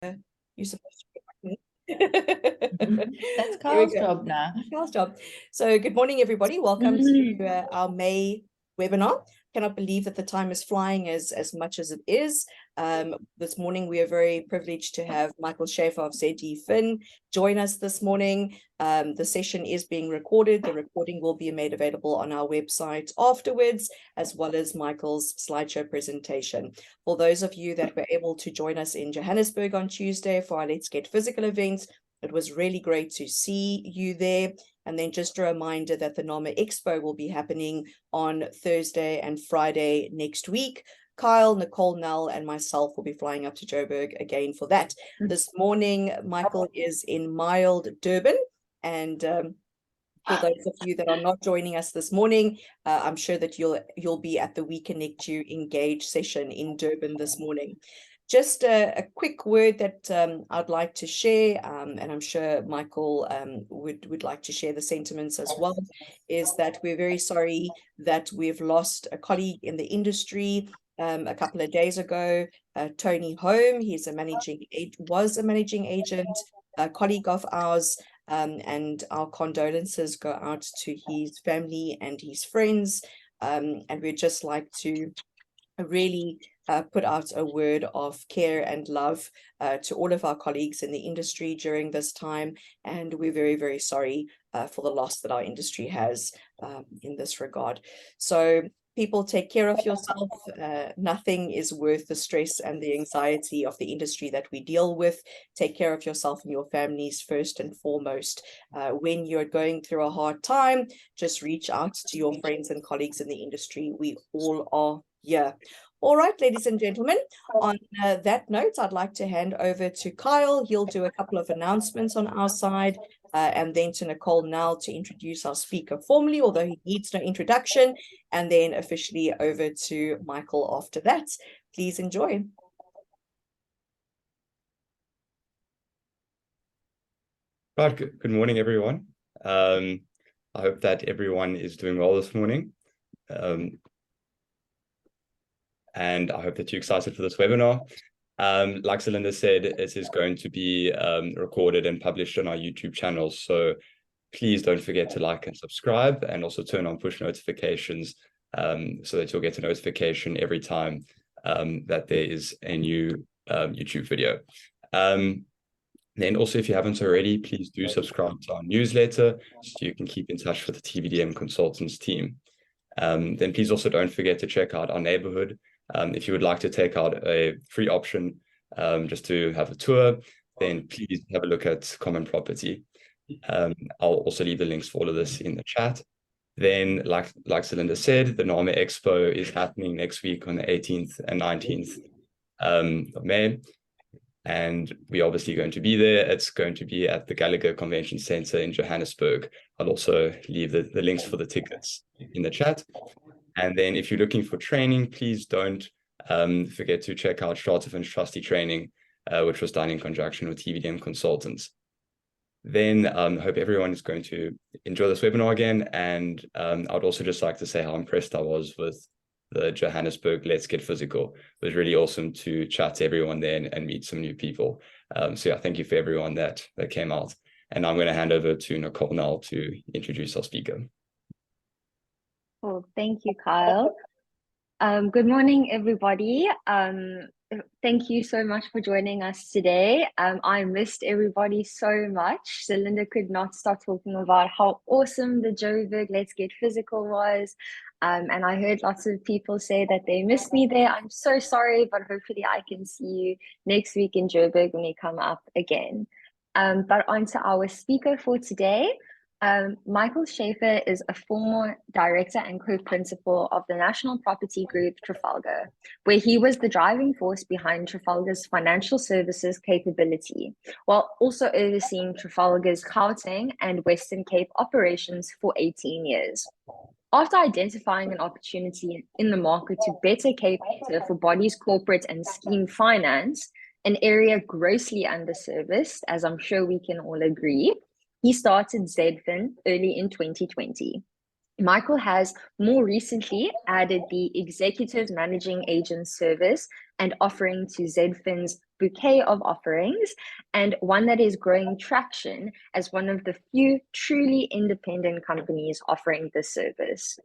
You're supposed to be. That's Here we Kyle's go. job now. Kyle's job. So good morning, everybody. Welcome to our May webinar. Cannot believe that the time is flying as much as it is. This morning, we are very privileged to have Michael Schaefer of ZDFin join us this morning. The session is being recorded. The recording will be made available on our website afterwards, as well as Michael's slideshow presentation. For those of you that were able to join us in Johannesburg on Tuesday for our Let's Get Physical event, it was really great to see you there. And then just a reminder that the NAMA Expo will be happening on Thursday and Friday next week. Kyle, Nicole, Nell, and myself will be flying up to Joburg again for that. This morning, Michael is in mild Durban. And for those of you that are not joining us this morning, I'm sure that you'll be at the We Connect You Engage session in Durban this morning. Just a quick word that I'd like to share, and I'm sure Michael would like to share the sentiments as well, is that we're very sorry that we've lost a colleague in the industry a couple of days ago, Tony Home. He's was a managing agent, a colleague of ours, and our condolences go out to his family and his friends, and we'd just like to really put out a word of care and love to all of our colleagues in the industry during this time. And we're very, very sorry for the loss that our industry has in this regard. So people, take care of yourself. Nothing is worth the stress and the anxiety of the industry that we deal with. Take care of yourself and your families first and foremost. When you're going through a hard time, just reach out to your friends and colleagues in the industry. We all are here. All right, ladies and gentlemen, on that note, I'd like to hand over to Kyle. He'll do a couple of announcements on our side, and then to Nicole now to introduce our speaker formally, although he needs no introduction, and then officially over to Michael after that. Please enjoy. Right, good morning, everyone. I hope that everyone is doing well this morning. And I hope that you're excited for this webinar. Like Zelinda said, it is going to be recorded and published on our YouTube channel. So please don't forget to like and subscribe, and also turn on push notifications so that you'll get a notification every time that there is a new YouTube video. Then also, if you haven't already, please do subscribe to our newsletter so you can keep in touch with the TVDM consultants team. Then please also don't forget to check out our neighborhood. If you would like to take out a free option just to have a tour, then please have a look at Common Property. I'll also leave the links for all of this in the chat. Then, like Zelinda said, the NAMA Expo is happening next week on the 18th and 19th of May. And we're obviously going to be there. It's going to be at the Gallagher Convention Center in Johannesburg. I'll also leave the links for the tickets in the chat. And then if you're looking for training, please don't forget to check out ZDFin's trustee training, which was done in conjunction with TVDM consultants. Then I hope everyone is going to enjoy this webinar again. And I'd also just like to say how impressed I was with the Johannesburg Let's Get Physical. It was really awesome to chat to everyone there and meet some new people. So yeah, thank you for everyone that came out. And I'm going to hand over to Nicole now to introduce our speaker. Well, thank you, Kyle. Good morning, everybody. Thank you so much for joining us today. I missed everybody so much. Zelinda could not stop talking about how awesome the Joburg Let's Get Physical was. And I heard lots of people say that they missed me there. I'm so sorry, but hopefully I can see you next week in Joburg when we come up again. But on to our speaker for today. Michael Schaefer is a former director and co-principal of the National Property Group Trafalgar, where he was the driving force behind Trafalgar's financial services capability, while also overseeing Trafalgar's Gauteng and Western Cape operations for 18 years. After identifying an opportunity in the market to better cater for bodies, corporate and scheme finance, an area grossly underserviced, as I'm sure we can all agree, he started ZDFin early in 2020. Michael has more recently added the Executive Managing Agent service and offering to ZDFin's bouquet of offerings, and one that is growing traction as one of the few truly independent companies offering this service.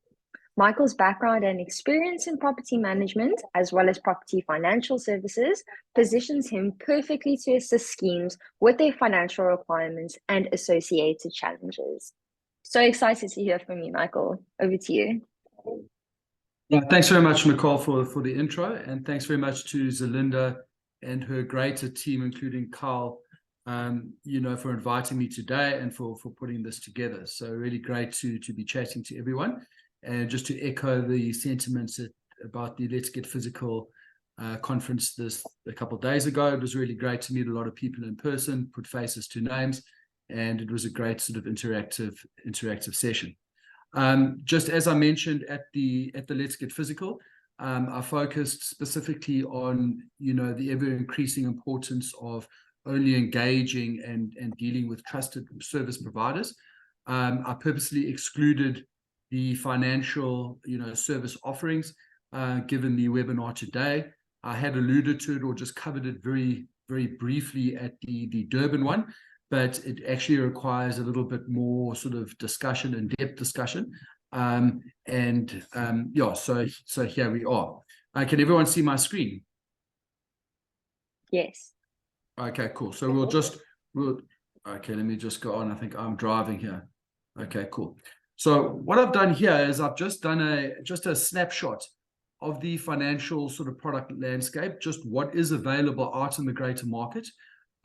Michael's background and experience in property management, as well as property financial services, positions him perfectly to assist schemes with their financial requirements and associated challenges. So excited to hear from you, Michael. Over to you. Yeah, thanks very much, Nicole, for the intro, and thanks very much to Zelinda and her greater team, including Carl, for inviting me today and for putting this together. So really great to be chatting to everyone. And just to echo the sentiments about the Let's Get Physical conference a couple of days ago, it was really great to meet a lot of people in person, put faces to names, and it was a great sort of interactive session. Just as I mentioned at the Let's Get Physical, I focused specifically on the ever-increasing importance of only engaging and dealing with trusted service providers. I purposely excluded the financial service offerings given the webinar today. I had alluded to it or just covered it very, very briefly at the Durban one, but it actually requires a little bit more sort of discussion, in-depth discussion. So here we are. Can everyone see my screen? Yes. Okay, cool. So okay, let me just go on. I think I'm driving here. Okay, cool. So what I've done here is I've just done a snapshot of the financial sort of product landscape, just what is available out in the greater market.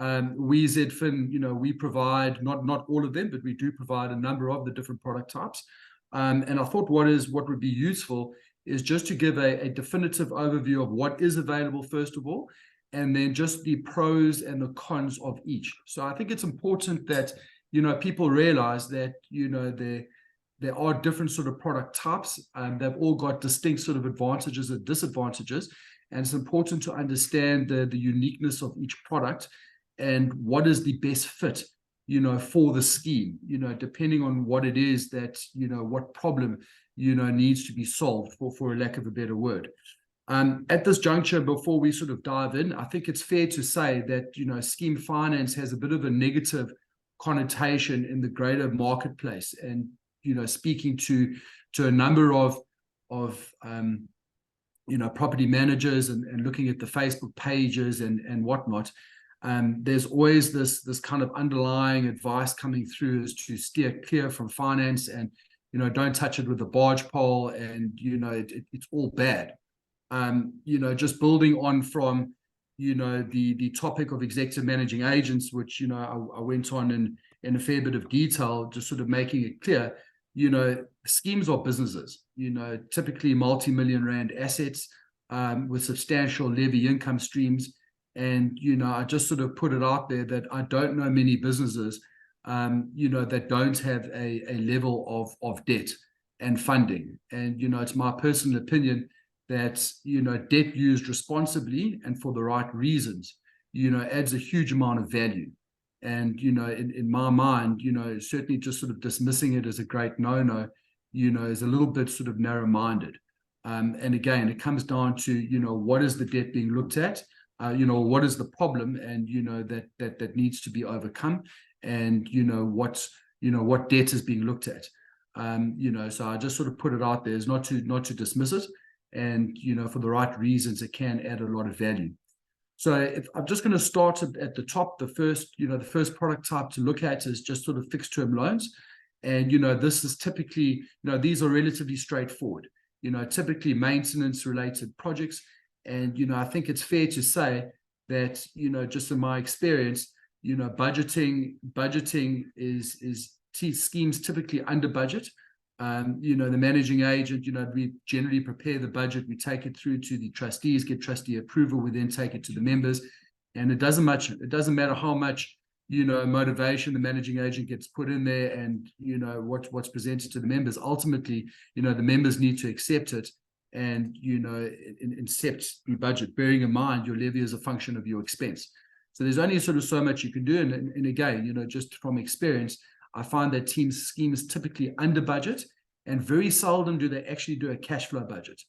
We ZDFin, we provide not all of them, but we do provide a number of the different product types. And I thought what would be useful is just to give a definitive overview of what is available first of all, and then just the pros and the cons of each. So I think it's important that people realize that there are different sort of product types. They've all got distinct sort of advantages and disadvantages, and it's important to understand the uniqueness of each product and what is the best fit for the scheme, depending on what it is that what problem needs to be solved, for a lack of a better word. At this juncture, before we sort of dive in, I think it's fair to say that scheme finance has a bit of a negative connotation in the greater marketplace, and speaking to a number of property managers and looking at the Facebook pages and whatnot, there's always this kind of underlying advice coming through as to steer clear from finance, and don't touch it with a barge pole, and it's all bad. Just building on from the topic of executive managing agents, which I went on in a fair bit of detail, just sort of making it clear. Schemes are businesses, typically multi-million rand assets with substantial levy income streams. And, I just sort of put it out there that I don't know many businesses, that don't have a level of debt and funding. And, it's my personal opinion that, debt used responsibly and for the right reasons, adds a huge amount of value. And, in my mind, certainly just sort of dismissing it as a great no-no, is a little bit sort of narrow-minded. And again, it comes down to, what is the debt being looked at? What is the problem, and, that needs to be overcome, and, what debt is being looked at. So I just sort of put it out there as not to dismiss it, and, for the right reasons, it can add a lot of value. So I'm just going to start at the top. The first product type to look at is just sort of fixed term loans. And, this is typically, these are relatively straightforward, typically maintenance related projects. And, I think it's fair to say that, just in my experience, budgeting is schemes typically under budget. The managing agent, we generally prepare the budget, we take it through to the trustees, get trustee approval, we then take it to the members. And it doesn't matter how much, motivation the managing agent gets put in there, and, what's presented to the members. Ultimately, the members need to accept it and, accept the budget, bearing in mind your levy is a function of your expense. So there's only sort of so much you can do. And again, just from experience, I find that schemes typically under budget, and very seldom do they actually do a cash flow budget.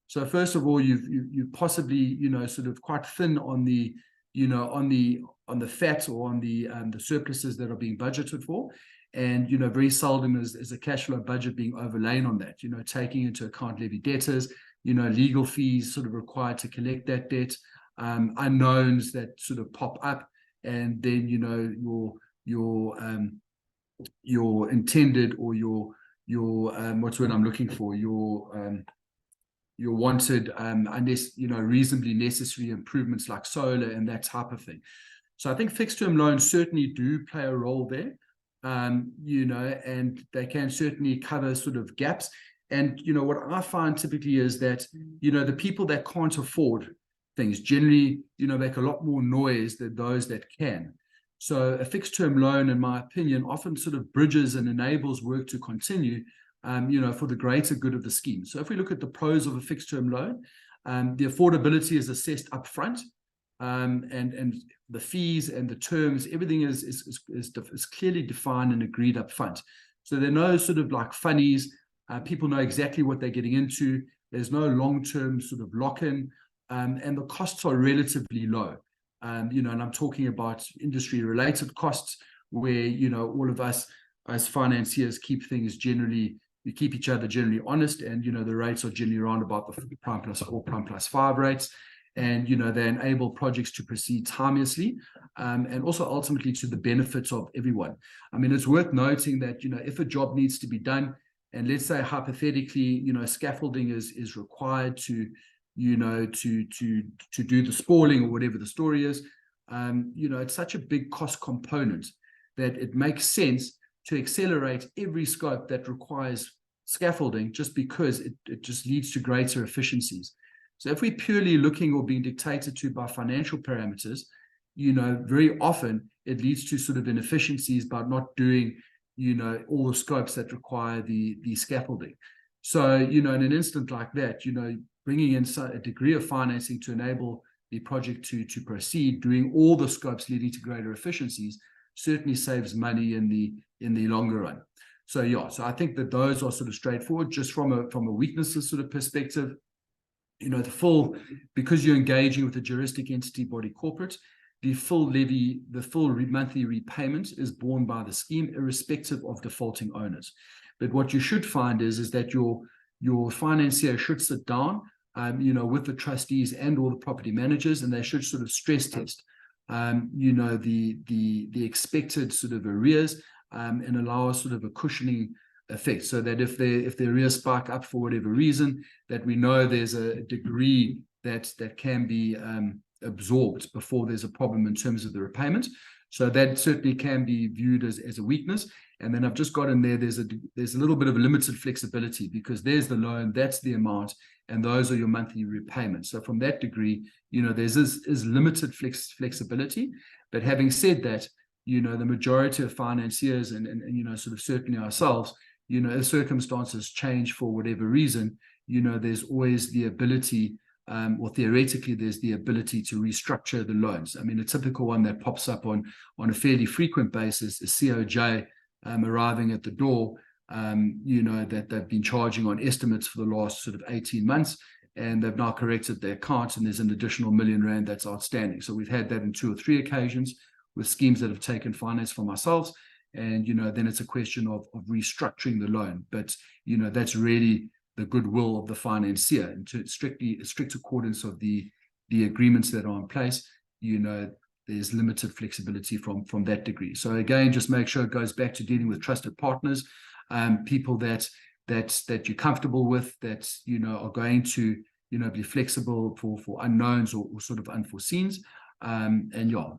So first of all, you possibly, sort of quite thin on the on the fat or on the surpluses that are being budgeted for. And, very seldom is a cash flow budget being overlain on that, taking into account levy debtors, legal fees sort of required to collect that debt, unknowns that sort of pop up, and then, your intended, or your what's what I'm looking for, your wanted, reasonably necessary improvements like solar and that type of thing. So I think fixed term loans certainly do play a role there, and they can certainly cover sort of gaps. And, what I find typically is that, the people that can't afford things generally, make a lot more noise than those that can. So a fixed term loan, in my opinion, often sort of bridges and enables work to continue, for the greater good of the scheme. So if we look at the pros of a fixed term loan, the affordability is assessed up front, and the fees and the terms, everything is clearly defined and agreed up front. So there are no sort of like funnies. People know exactly what they're getting into. There's no long-term sort of lock-in, and the costs are relatively low. And I'm talking about industry-related costs where, all of us as financiers keep each other generally honest, and, the rates are generally around about the prime plus 4, prime plus 5 rates. And, they enable projects to proceed timeously, and also ultimately to the benefits of everyone. I mean, it's worth noting that, if a job needs to be done, and let's say hypothetically, scaffolding is required to do the spalling or whatever the story is, it's such a big cost component that it makes sense to accelerate every scope that requires scaffolding, just because it just leads to greater efficiencies. So if we're purely looking or being dictated to by financial parameters, very often it leads to sort of inefficiencies by not doing, all the scopes that require the scaffolding. So, in an instant like that, bringing in a degree of financing to enable the project to proceed, doing all the scopes leading to greater efficiencies, certainly saves money in the longer run. So yeah, so I think that those are sort of straightforward. Just from a weaknesses sort of perspective, because you're engaging with a juristic entity body corporate, the full levy, the full monthly repayment is borne by the scheme, irrespective of defaulting owners. But what you should find is that your financier should sit down, with the trustees and all the property managers, and they should sort of stress test, the expected sort of arrears, and allow sort of a cushioning effect, so that if the arrears spike up for whatever reason, that we know there's a degree that can be absorbed before there's a problem in terms of the repayment. So that certainly can be viewed as a weakness. And then I've just got in there, there's a little bit of limited flexibility, because there's the loan, that's the amount, and those are your monthly repayments. So from that degree, there's is limited flexibility. But having said that, the majority of financiers and sort of certainly ourselves, if circumstances change for whatever reason, there's always the ability, or theoretically, there's the ability to restructure the loans. I mean, a typical one that pops up on a fairly frequent basis is COJ arriving at the door, that they've been charging on estimates for the last sort of 18 months, and they've now corrected their accounts, and there's an additional R1 million that's outstanding. So we've had that on 2 or 3 occasions with schemes that have taken finance from ourselves. And, then it's a question of restructuring the loan. But, that's really the goodwill of the financier, and to strict accordance of the agreements that are in place, there's limited flexibility from that degree. So again, just make sure it goes back to dealing with trusted partners, people that you're comfortable with, that, are going to, be flexible for unknowns or sort of unforeseens. And yeah.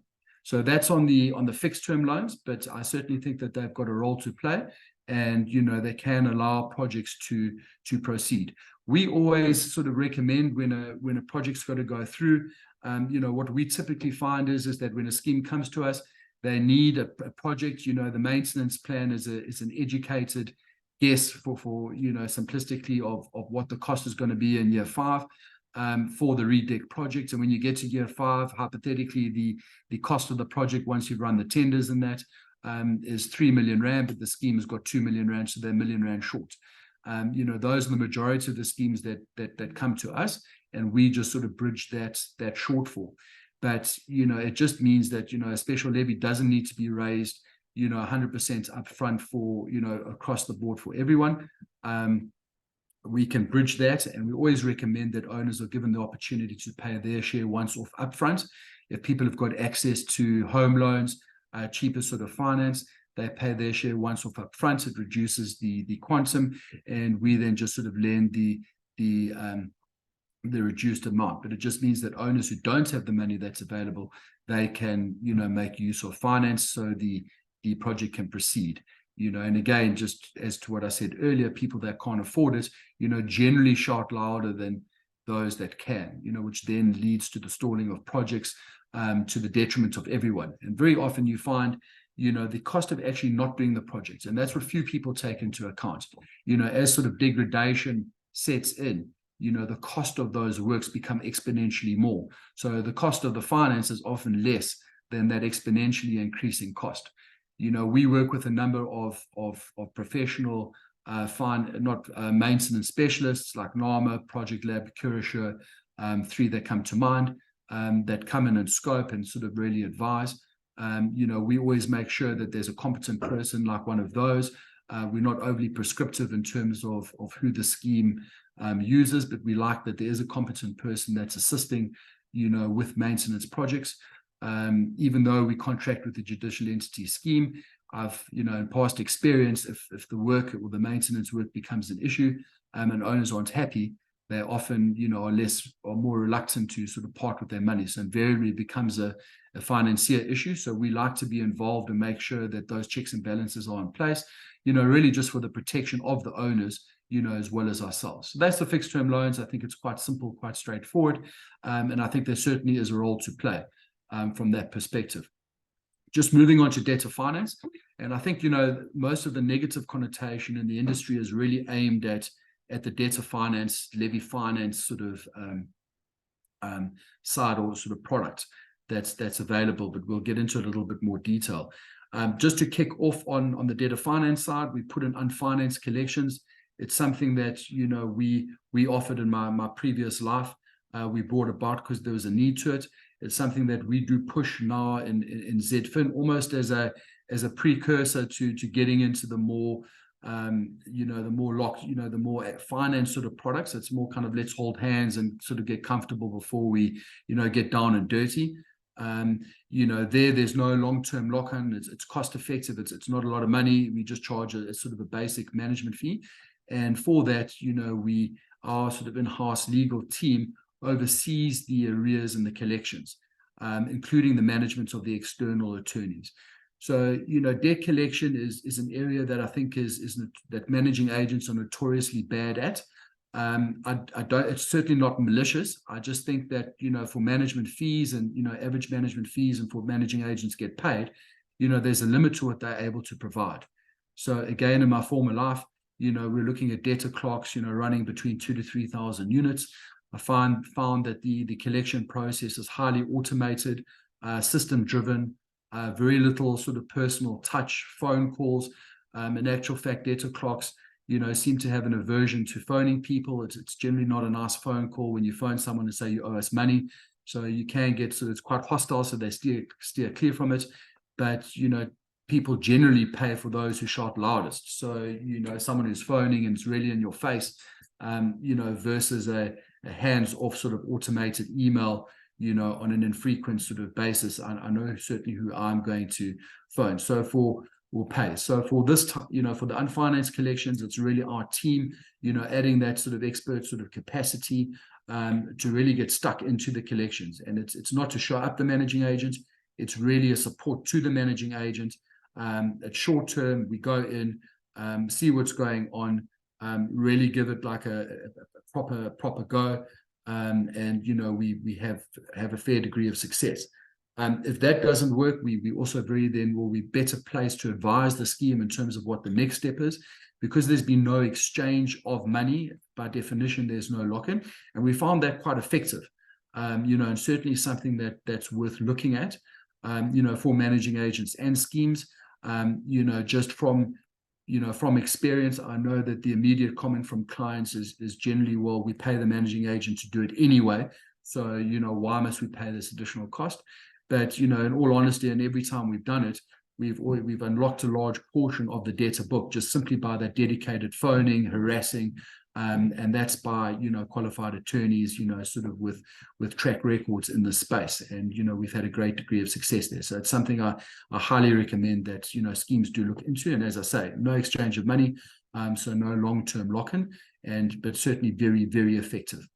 So that's on the fixed term loans, but I certainly think that they've got a role to play, and they can allow projects to proceed. We always sort of recommend when a project's got to go through, what we typically find is that when a scheme comes to us, they need a project. The maintenance plan is an educated guess for simplistically of what the cost is going to be in year 5. For the redeck project. And when you get to year 5, hypothetically, the cost of the project, once you've run the tenders and that, is 3 million rand, but the scheme has got 2 million rand, so they're 1 million rand short. Those are the majority of the schemes that come to us, and we just sort of bridge that shortfall. but, it just means that, a special levy doesn't need to be raised, 100% upfront for, across the board for everyone. We can bridge that, and we always recommend that owners are given the opportunity to pay their share once off upfront. If people have got access to home loans, cheaper sort of finance, they pay their share once off upfront. It reduces the quantum, and we then just sort of lend the reduced amount. But it just means that owners who don't have the money that's available, they can, make use of finance so the project can proceed. And again, just as to what I said earlier, people that can't afford it, generally shout louder than those that can, which then leads to the stalling of projects, to the detriment of everyone. And very often you find, the cost of actually not doing the project, and that's what few people take into account. As sort of degradation sets in, the cost of those works become exponentially more. So the cost of the finance is often less than that exponentially increasing cost. We work with a number of professional maintenance specialists like NAMA, Project Lab, Curasure, 3 that come to mind, that come in and scope and sort of really advise. We always make sure that there's a competent person like one of those. We're not overly prescriptive in terms of who the scheme uses, but we like that there is a competent person that's assisting, with maintenance projects. Even though we contract with the judicial entity scheme, I've, in past experience, if the work or the maintenance work becomes an issue, and owners aren't happy, they often, are more reluctant to sort of part with their money. So invariably it becomes a financier issue. So we like to be involved and make sure that those checks and balances are in place, really just for the protection of the owners, as well as ourselves. So that's the fixed term loans. I think it's quite simple, quite straightforward. And I think there certainly is a role to play from that perspective. Just moving on to debtor finance. And I think, most of the negative connotation in the industry is really aimed at the debtor finance, levy finance sort of side or sort of product that's available, but we'll get into a little bit more detail. Just to kick off on the debtor finance side, we put in unfinanced collections. It's something that, we offered in my previous life. We brought about because there was a need to it. It's something that we do push now in ZDFin, almost as a precursor to getting into the more the more finance sort of products. It's more kind of let's hold hands and sort of get comfortable before we get down and dirty. There's no long-term lock-in. It's cost effective. It's not a lot of money. We just charge a sort of a basic management fee, and for that, our sort of in-house legal team oversees the arrears and the collections, including the management of the external attorneys. So, debt collection is an area that I think is that managing agents are notoriously bad at. It's certainly not malicious. I just think that, for management fees and, average management fees and for managing agents get paid, there's a limit to what they're able to provide. So again, in my former life, we're looking at debtor clocks, running between 2,000 to 3,000 units. I found that the collection process is highly automated, system driven, very little sort of personal touch, phone calls. In actual fact, debtor clocks, seem to have an aversion to phoning people. It's generally not a nice phone call when you phone someone and say you owe us money. So you can get, so it's quite hostile, so they steer clear from it. But, people generally pay for those who shout loudest. So, someone who's phoning and it's really in your face, versus a hands-off sort of automated email, on an infrequent sort of basis. I know certainly who I'm going to phone. So will pay. So for this, for the unfinanced collections, it's really our team, adding that sort of expert sort of capacity to really get stuck into the collections. And it's not to show up the managing agent. It's really a support to the managing agent. At short term, we go in, see what's going on, really give it like a proper go. And we have a fair degree of success. If that doesn't work, we also will be better placed to advise the scheme in terms of what the next step is, because there's been no exchange of money. By definition, there's no lock-in, and we found that quite effective. And certainly something that's worth looking at, for managing agents and schemes. Just from experience, I know that the immediate comment from clients is generally, well, we pay the managing agent to do it anyway. So, why must we pay this additional cost? But, in all honesty, and every time we've done it, we've unlocked a large portion of the debtor book just simply by that dedicated phoning, harassing, and that's by, qualified attorneys, sort of with track records in this space. And, we've had a great degree of success there. So it's something I highly recommend that, schemes do look into. And as I say, no exchange of money, so no long-term lock-in, but certainly very, very effective.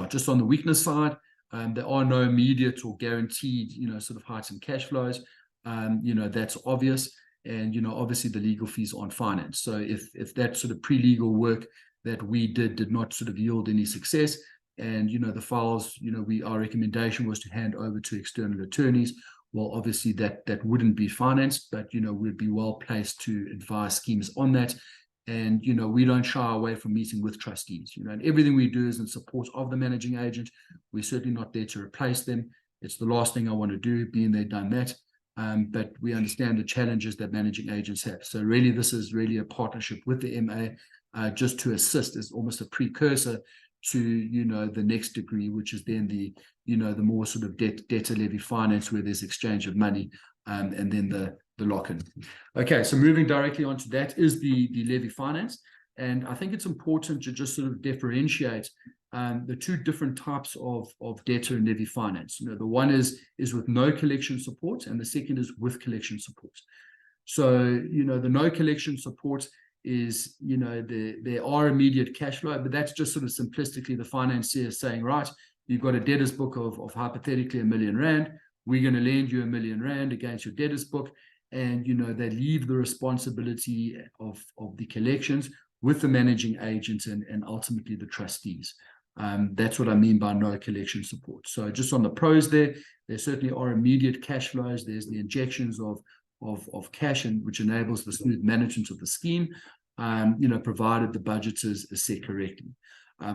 Just on the weakness side, there are no immediate or guaranteed, sort of heightened cash flows. That's obvious. And, obviously the legal fees aren't financed. So if that sort of pre-legal work that we did not sort of yield any success, and, the files, our recommendation was to hand over to external attorneys, well, obviously that wouldn't be financed, but, we'd be well placed to advise schemes on that. And, we don't shy away from meeting with trustees, and everything we do is in support of the managing agent. We're certainly not there to replace them. It's the last thing I want to do, being they've done that. But we understand the challenges that managing agents have. So really, this is really a partnership with the MA, just to assist as almost a precursor to, the next degree, which is then the more sort of debtor levy finance, where there's exchange of money, and then the lock-in. Okay, so moving directly onto that is the levy finance. And I think it's important to just sort of differentiate the two different types of debtor and levy finance. The one is with no collection support, and the second is with collection support. So, the no collection support is, there are immediate cash flow, but that's just sort of simplistically the financier saying, right, you've got a debtors book of hypothetically R1 million. We're going to lend you R1 million against your debtors book. And, they leave the responsibility of the collections with the managing agent and ultimately the trustees. That's what I mean by no collection support. So just on the pros there certainly are immediate cash flows. There's the injections of cash, and which enables the smooth management of the scheme, provided the budget is set correctly.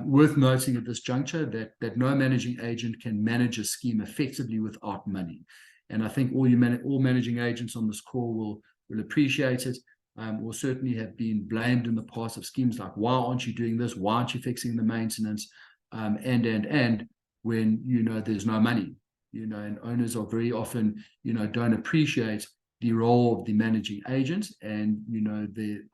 Worth noting at this juncture that no managing agent can manage a scheme effectively without money. And I think all managing agents on this call will appreciate it. Will certainly have been blamed in the past of schemes like, why aren't you doing this? Why aren't you fixing the maintenance? And when, there's no money, and owners are very often, don't appreciate the role of the managing agent, and,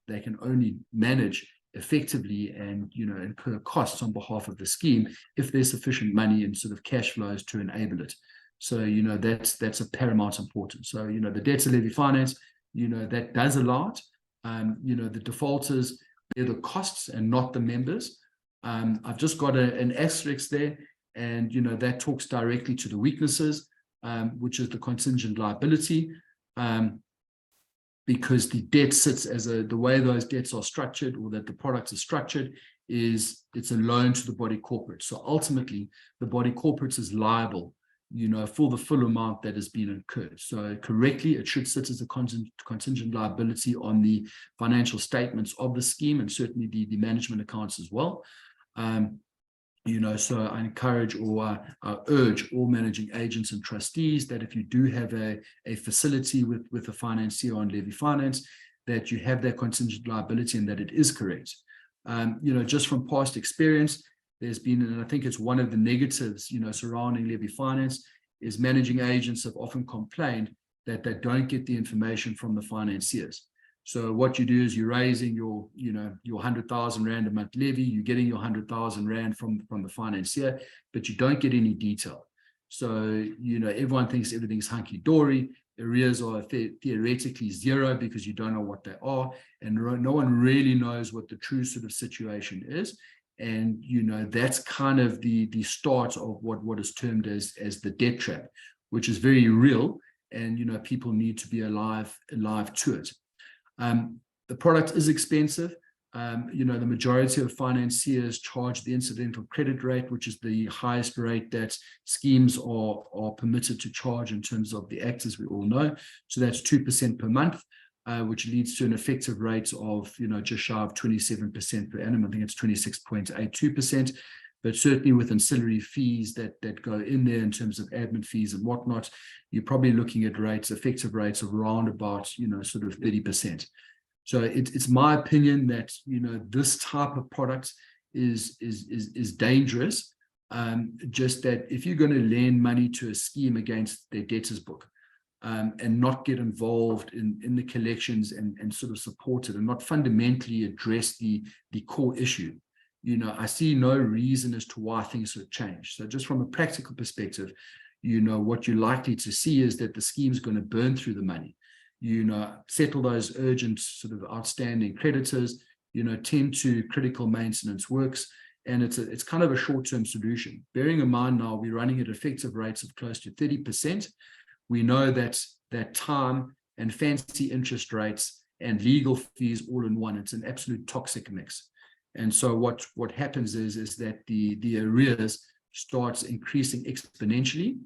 they can only manage effectively and, incur costs on behalf of the scheme if there's sufficient money and sort of cash flows to enable it. So, that's a paramount importance. So, the debtor levy finance, that does allow it. The defaulters bear the costs and not the members. I've just got an asterisk there, and, that talks directly to the weaknesses, which is the contingent liability, because the debt sits as the way those debts are structured, or that the product is structured, is it's a loan to the body corporate. So ultimately, the body corporate is liable, for the full amount that has been incurred. So correctly, it should sit as a contingent liability on the financial statements of the scheme, and certainly the management accounts as well. So I encourage, or I urge all managing agents and trustees that if you do have a facility with a financier on levy finance, that you have that contingent liability and that it is correct. Just from past experience, there's been, and I think it's one of the negatives, surrounding levy finance, is managing agents have often complained that they don't get the information from the financiers. So what you do is you're raising your 100,000 Rand a month levy, you're getting your 100,000 Rand from the financier, but you don't get any detail. So, everyone thinks everything's hunky-dory. Arrears are theoretically zero because you don't know what they are, and no one really knows what the true sort of situation is. And, that's kind of the start of what is termed as the debt trap, which is very real. And, people need to be alive to it. The product is expensive. The majority of financiers charge the incidental credit rate, which is the highest rate that schemes are permitted to charge in terms of the Act, as we all know. So that's 2% per month. Which leads to an effective rate of, just shy of 27% per annum. I think it's 26.82%, but certainly with ancillary fees that go in there in terms of admin fees and whatnot, you're probably looking at effective rates of around about, sort of 30%. So it's my opinion that, this type of product is dangerous, just that if you're going to lend money to a scheme against their debtors book, and not get involved in the collections and sort of support it and not fundamentally address the core issue, I see no reason as to why things would change. So just from a practical perspective, what you're likely to see is that the scheme's going to burn through the money, settle those urgent sort of outstanding creditors, tend to critical maintenance works, and it's kind of a short-term solution. Bearing in mind now we're running at effective rates of close to 30%. We know that time and fancy interest rates and legal fees all in one, it's an absolute toxic mix. And so what happens is that the arrears starts increasing exponentially,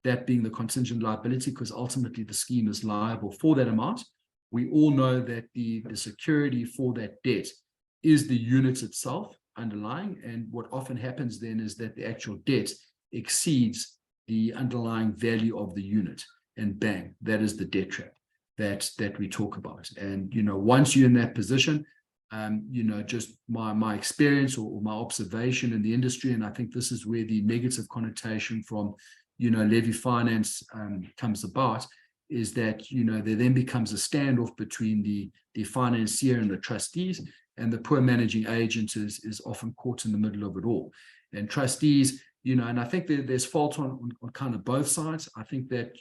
that being the contingent liability, because ultimately the scheme is liable for that amount. We all know that the security for that debt is the unit itself underlying, and what often happens then is that the actual debt exceeds the underlying value of the unit, and bang, that is the debt trap that we talk about. And once you're in that position, just my experience or my observation in the industry, and I think this is where the negative connotation from levy finance comes about, is that there then becomes a standoff between the financier and the trustees, and the poor managing agent is often caught in the middle of it all. And trustees, and I think there's fault on kind of both sides. I think that,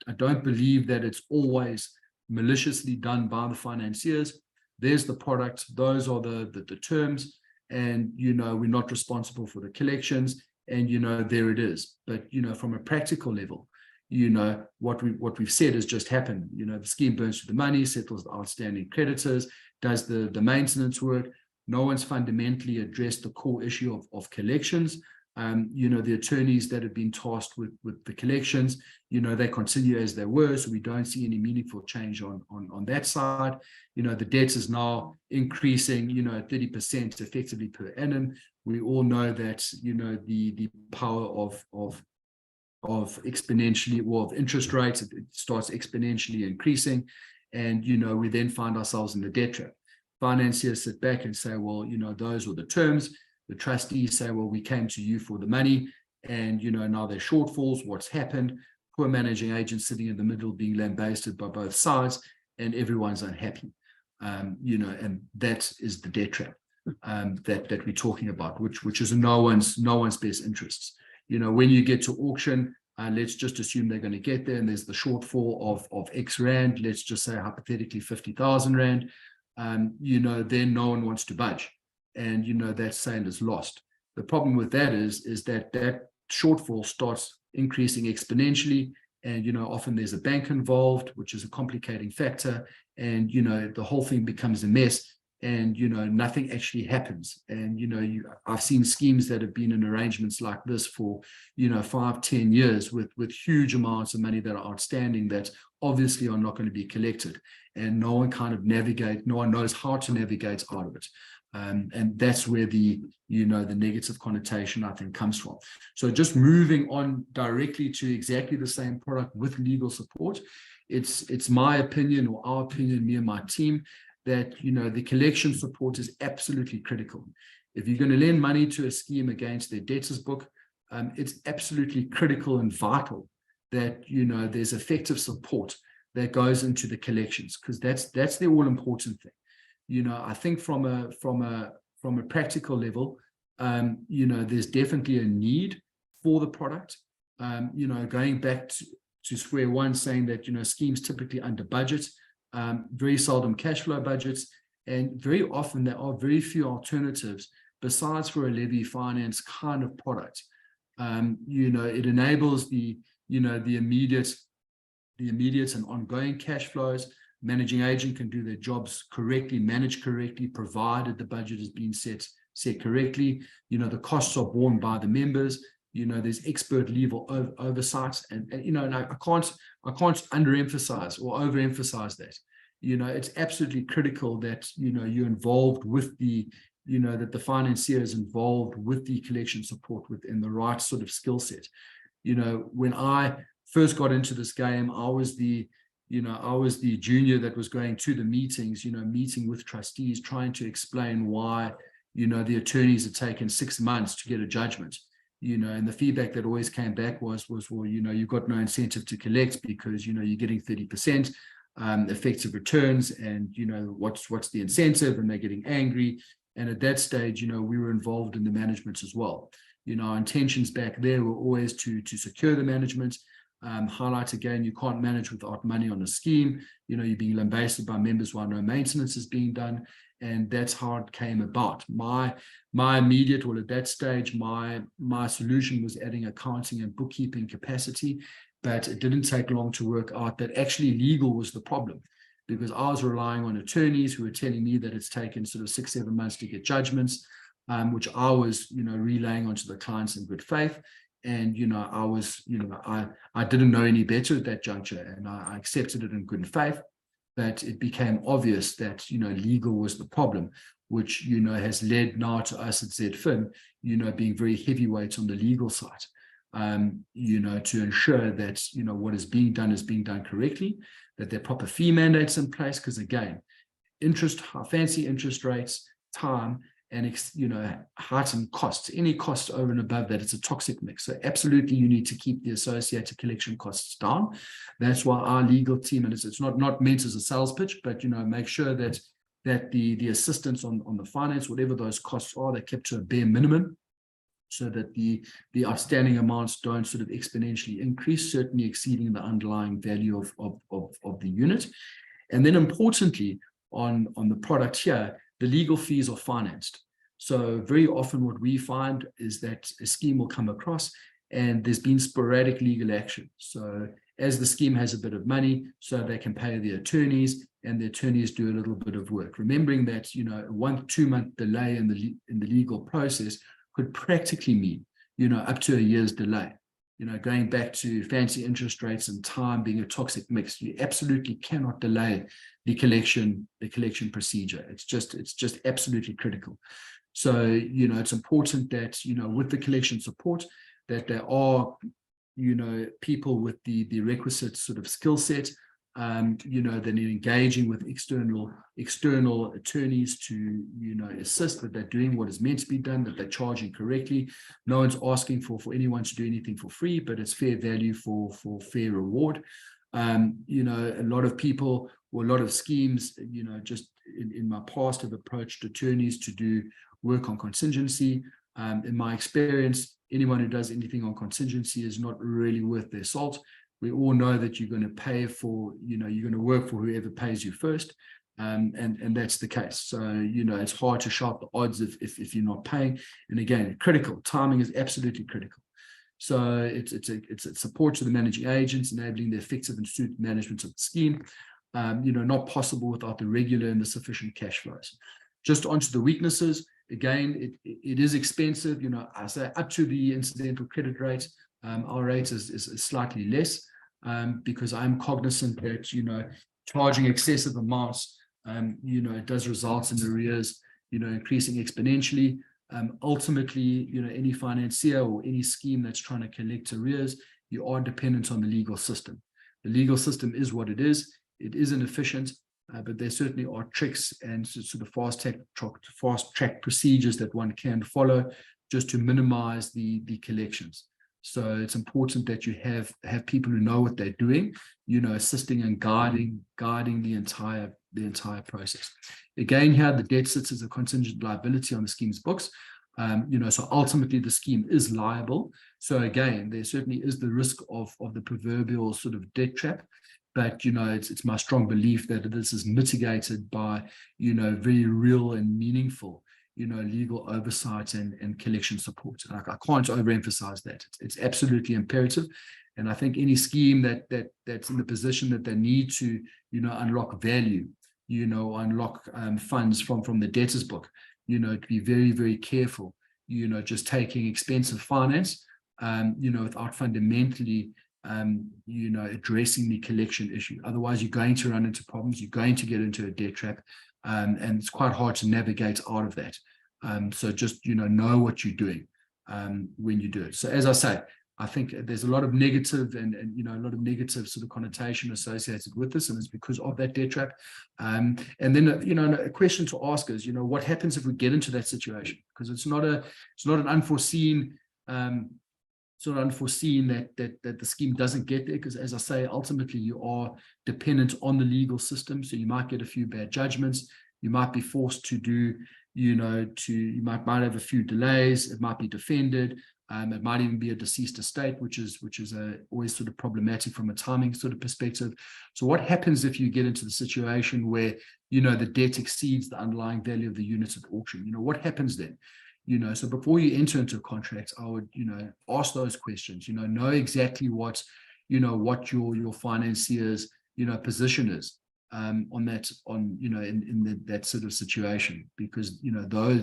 I don't believe that it's always maliciously done by the financiers. There's the product, those are the terms, and, we're not responsible for the collections, and, there it is. But, from a practical level, what we've said has just happened. The scheme burns through the money, settles the outstanding creditors, does the maintenance work. No one's fundamentally addressed the core issue of collections. The attorneys that have been tasked with the collections, they continue as they were, so we don't see any meaningful change on that side. The debt is now increasing, at 30% effectively per annum. We all know that, the power of exponentially, or of interest rates, it starts exponentially increasing, and we then find ourselves in the debt trap. Financiers sit back and say, well, those were the terms. The trustees say, well, we came to you for the money, and now there's shortfalls. What's happened? Poor managing agents sitting in the middle being lambasted by both sides, and everyone's unhappy. And that is the debt trap that we're talking about, which is no one's best interests. When you get to auction, let's just assume they're going to get there, and there's the shortfall of X rand, let's just say hypothetically 50,000 rand, then no one wants to budge. And that sale is lost. The problem with that is that shortfall starts increasing exponentially, and often there's a bank involved, which is a complicating factor, and the whole thing becomes a mess, and nothing actually happens. And I've seen schemes that have been in arrangements like this for 5-10 years with huge amounts of money that are outstanding that obviously are not going to be collected, and no one knows how to navigate out of it. And that's where the negative connotation, I think, comes from. So just moving on directly to exactly the same product with legal support, it's my opinion, or our opinion, me and my team, that the collection support is absolutely critical. If you're going to lend money to a scheme against their debtors book, it's absolutely critical and vital that there's effective support that goes into the collections, because that's the all important thing. I think from a practical level, there's definitely a need for the product. Going back to square one, saying that schemes typically under budget, very seldom cash flow budgets, and very often there are very few alternatives besides for a levy finance kind of product. It enables the immediate and ongoing cash flows. Managing agent can do their jobs correctly, manage correctly, provided the budget has been set correctly. The costs are borne by the members. There's expert legal oversight, and I can't underemphasize or overemphasize that. It's absolutely critical that you're involved with that the financier is involved with the collection support within the right sort of skill set. When I first got into this game, I was the junior that was going to the meetings, meeting with trustees, trying to explain why, the attorneys had taken 6 months to get a judgment. and the feedback that always came back was, well, you've got no incentive to collect because, you're getting 30% effective returns, and, what's the incentive? And they're getting angry. And at that stage, we were involved in the management as well. Our intentions back there were always to secure the management, highlight again, you can't manage without money on a scheme. You're being lambasted by members while no maintenance is being done. And that's how it came about. My immediate, well, at that stage, my solution was adding accounting and bookkeeping capacity, but it didn't take long to work out that actually legal was the problem, because I was relying on attorneys who were telling me that it's taken sort of 6-7 months to get judgments, which I was, relaying onto the clients in good faith. And, I was, I didn't know any better at that juncture, and I accepted it in good faith. But it became obvious that, legal was the problem, which, has led now to us at ZDFin, being very heavyweight on the legal side, to ensure that, what is being done correctly, that there are proper fee mandates in place. Because again, fancy interest rates, time, and, heightened costs, any costs over and above that, it's a toxic mix. So absolutely, you need to keep the associated collection costs down. That's why our legal team, and it's not meant as a sales pitch, but, make sure that the assistance on the finance, whatever those costs are, they're kept to a bare minimum, so that the outstanding amounts don't sort of exponentially increase, certainly exceeding the underlying value of the unit. And then importantly, on the product here, the legal fees are financed. So very often what we find is that a scheme will come across and there's been sporadic legal action. So as the scheme has a bit of money, so they can pay the attorneys, and the attorneys do a little bit of work. Remembering that, a 1-2 month delay in the legal process could practically mean, up to a year's delay. Going back to fancy interest rates and time being a toxic mix, you absolutely cannot delay the collection procedure. It's just absolutely critical. So, it's important that, with the collection support, that there are, people with the requisite sort of skill set, that are engaging with external attorneys to, assist, that they're doing what is meant to be done, that they're charging correctly. No one's asking for anyone to do anything for free, but it's fair value for fair reward. A lot of people, or a lot of schemes, just in my past have approached attorneys to do work on contingency. In my experience, anyone who does anything on contingency is not really worth their salt. We all know that you're going to pay for, you're going to work for whoever pays you first. And that's the case. So, it's hard to sharp the odds if you're not paying. And again, critical. Timing is absolutely critical. So it's a support to the managing agents, enabling the effective and astute management of the scheme. Not possible without the regular and the sufficient cash flows. Just onto the weaknesses. Again, it is expensive. I say up to the incidental credit rate. Our rate is slightly less, because I'm cognizant that, charging excessive amounts, it does result in arrears, increasing exponentially. Ultimately, any financier or any scheme that's trying to collect arrears, you are dependent on the legal system. The legal system is what it is. It is inefficient, but there certainly are tricks and sort of fast track procedures that one can follow just to minimize the collections. So it's important that you have people who know what they're doing, assisting and guiding the entire process. Again, here the debt sits as a contingent liability on the scheme's books. So ultimately the scheme is liable. So again, there certainly is the risk of the proverbial sort of debt trap. But, it's my strong belief that this is mitigated by, very real and meaningful, legal oversight and collection support. And I can't overemphasize that. It's absolutely imperative. And I think any scheme that's in the position that they need to, unlock value, unlock funds from the debtors book, to be very, very careful, just taking expensive finance, without fundamentally addressing the collection issue. Otherwise, you're going to run into problems. You're going to get into a debt trap, and it's quite hard to navigate out of that. So just know what you're doing when you do it. So as I say, I think there's a lot of negative and a lot of negative sort of connotation associated with this, and it's because of that debt trap. And then a question to ask is, what happens if we get into that situation? Because it's not an unforeseen sort of unforeseen that the scheme doesn't get there, because as I say, ultimately you are dependent on the legal system. So you might get a few bad judgments, you might be forced to do, you might have a few delays, it might be defended, it might even be a deceased estate, which is always sort of problematic from a timing sort of perspective. So what happens if you get into the situation where the debt exceeds the underlying value of the unit at auction? What happens then? So before you enter into a contract, I would, ask those questions, know exactly what your financier's, position is on that, in that sort of situation, because,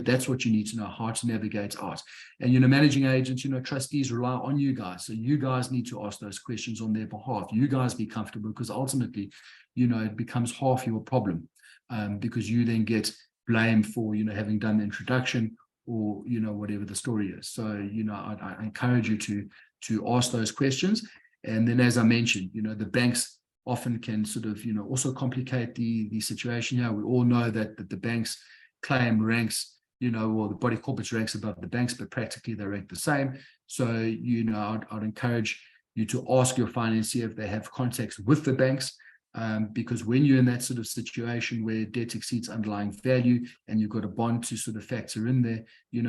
that's what you need to know, how to navigate out. And, managing agents, trustees rely on you guys. So you guys need to ask those questions on their behalf. You guys be comfortable, because ultimately, it becomes half your problem, because you then get blamed for, having done the introduction, or whatever the story is. So I encourage you to ask those questions. And then, as I mentioned, the banks often can sort of also complicate the situation here. We all know that the banks claim ranks, or the body corporates ranks above the banks, but practically they rank the same. So I'd encourage you to ask your financier if they have contacts with the banks, because when you're in that sort of situation where debt exceeds underlying value and you've got a bond to sort of factor in there,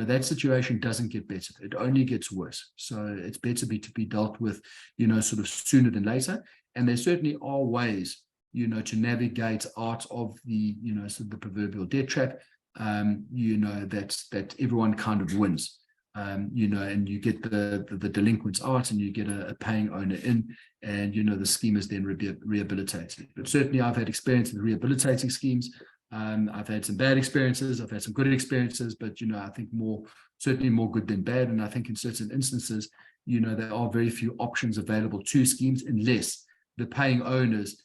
that situation doesn't get better. It only gets worse. So it's better to be dealt with, sort of sooner than later. And there certainly are ways, to navigate out of the, sort of the proverbial debt trap, that everyone kind of wins. And you get the delinquents out, and you get a paying owner in, and the scheme is then rehabilitated. But certainly I've had experience in rehabilitating schemes. I've had some bad experiences, I've had some good experiences, but I think certainly more good than bad. And I think in certain instances, there are very few options available to schemes, unless the paying owners